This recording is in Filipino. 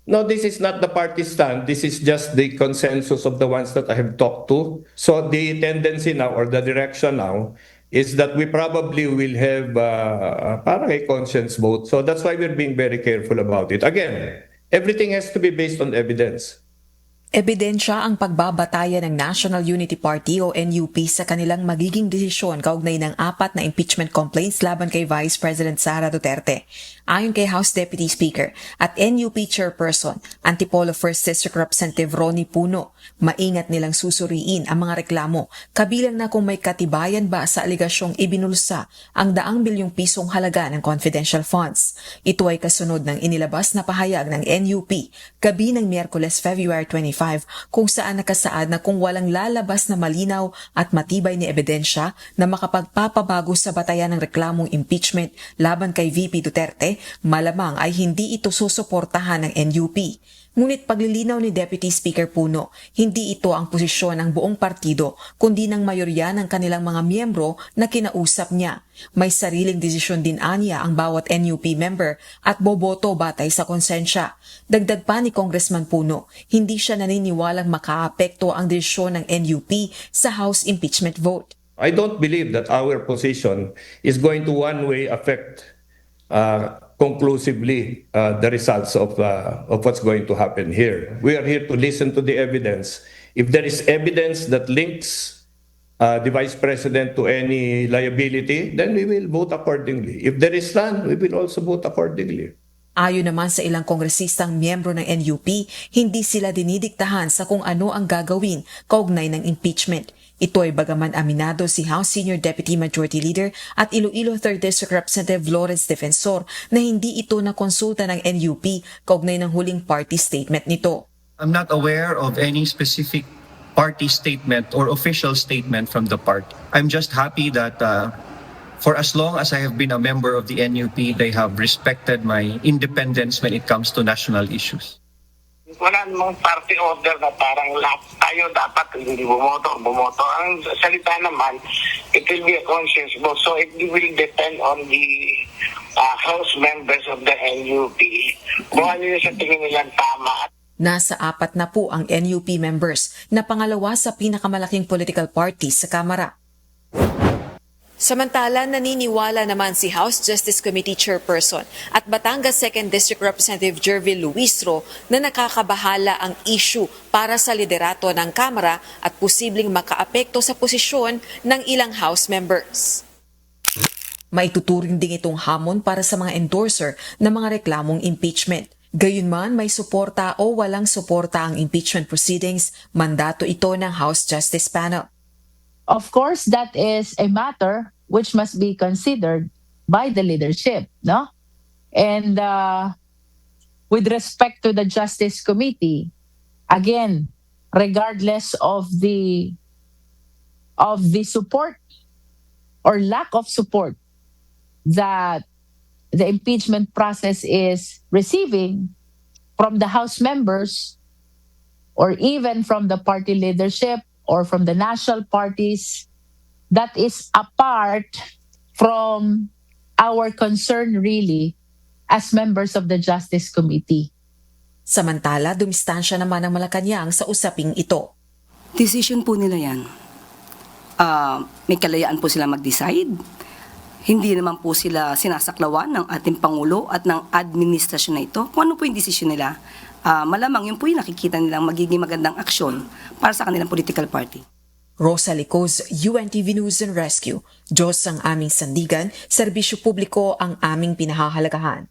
No, this is not the party stand. This is just the consensus of the ones that I have talked to. So the tendency now or the direction now is that we probably will have parang a conscience vote. So that's why we're being very careful about it. Again, everything has to be based on evidence. Ebidensya ang pagbabatayan ng National Unity Party o NUP sa kanilang magiging desisyon kaugnay ng 4 na impeachment complaints laban kay Vice President Sara Duterte. Ayon kay House Deputy Speaker at NUP Chairperson, Antipolo 1st District Representative Ronnie Puno, maingat nilang susuriin ang mga reklamo, kabilang na kung may katibayan ba sa aligasyong ibinulsa ang 100 bilyong pisong halaga ng confidential funds. Ito ay kasunod ng inilabas na pahayag ng NUP gabi ng Miyerkules, February 25, kung saan nakasaad na kung walang lalabas na malinaw at matibay na ebidensya na makapagpapabago sa batayan ng reklamong impeachment laban kay VP Duterte, malamang ay hindi ito susuportahan ng NUP. Ngunit paglilinaw ni Deputy Speaker Puno, hindi ito ang posisyon ng buong partido kundi ng mayorya ng kanilang mga miyembro na kinausap niya. May sariling desisyon din anya ang bawat NUP member at boboto batay sa konsensya. Dagdag pa ni Congressman Puno, hindi siya naniniwalang makaapekto ang desisyon ng NUP sa House impeachment vote. I don't believe that our position is going to one way affect conclusively the results of what's going to happen here. We are here to listen to the evidence. If there is evidence that links the Vice President to any liability, then we will vote accordingly. If there is none, we will also vote accordingly. Ayon naman sa ilang kongresistang miyembro ng NUP, hindi sila dinidiktahan sa kung ano ang gagawin kaugnay ng impeachment. Ito ay bagaman aminado si House Senior Deputy Majority Leader at Iloilo 3rd District Representative Lawrence Defensor na hindi ito nakonsulta ng NUP kaugnay ng huling party statement nito. I'm not aware of any specific party statement or official statement from the party. I'm just happy that for as long as I have been a member of the NUP, they have respected my independence when it comes to national issues. Wala namang party order na parang lahat tayo dapat hindi bumoto. Ang salita naman, it will be a conscience vote. So it will depend on the House members of the NUP. Kung ano yung sa tingin nilang tama. Nasa 4 na po ang NUP members na pangalawa sa pinakamalaking political party sa Kamara. Samantala, naniniwala naman si House Justice Committee Chairperson at Batangas 2nd District Representative Jervil Luistro na nakakabahala ang issue para sa liderato ng Kamara at posibleng makaapekto sa posisyon ng ilang House members. Maituturing din itong hamon para sa mga endorser ng mga reklamong impeachment. Gayunman, may suporta o walang suporta ang impeachment proceedings, mandato ito ng House Justice Panel. Of course, that is a matter which must be considered by the leadership, no? And with respect to the Justice Committee, again, regardless of the support or lack of support that the impeachment process is receiving from the House members or even from the party leadership or from the national parties, that is apart from our concern really as members of the Justice Committee. Samantala, dumistansya naman ang Malacanang sa usaping ito. Decision po nila yan. May kalayaan po sila mag-decide. Hindi naman po sila sinasaklawan ng ating Pangulo at ng administrasyon na ito. Kung ano po yung decision nila, malamang yun po yung nakikita nilang magiging magandang aksyon para sa kanilang political party. Rosa Licos, UNTV News and Rescue. Diyos ang aming sandigan, serbisyo publiko ang aming pinahahalagahan.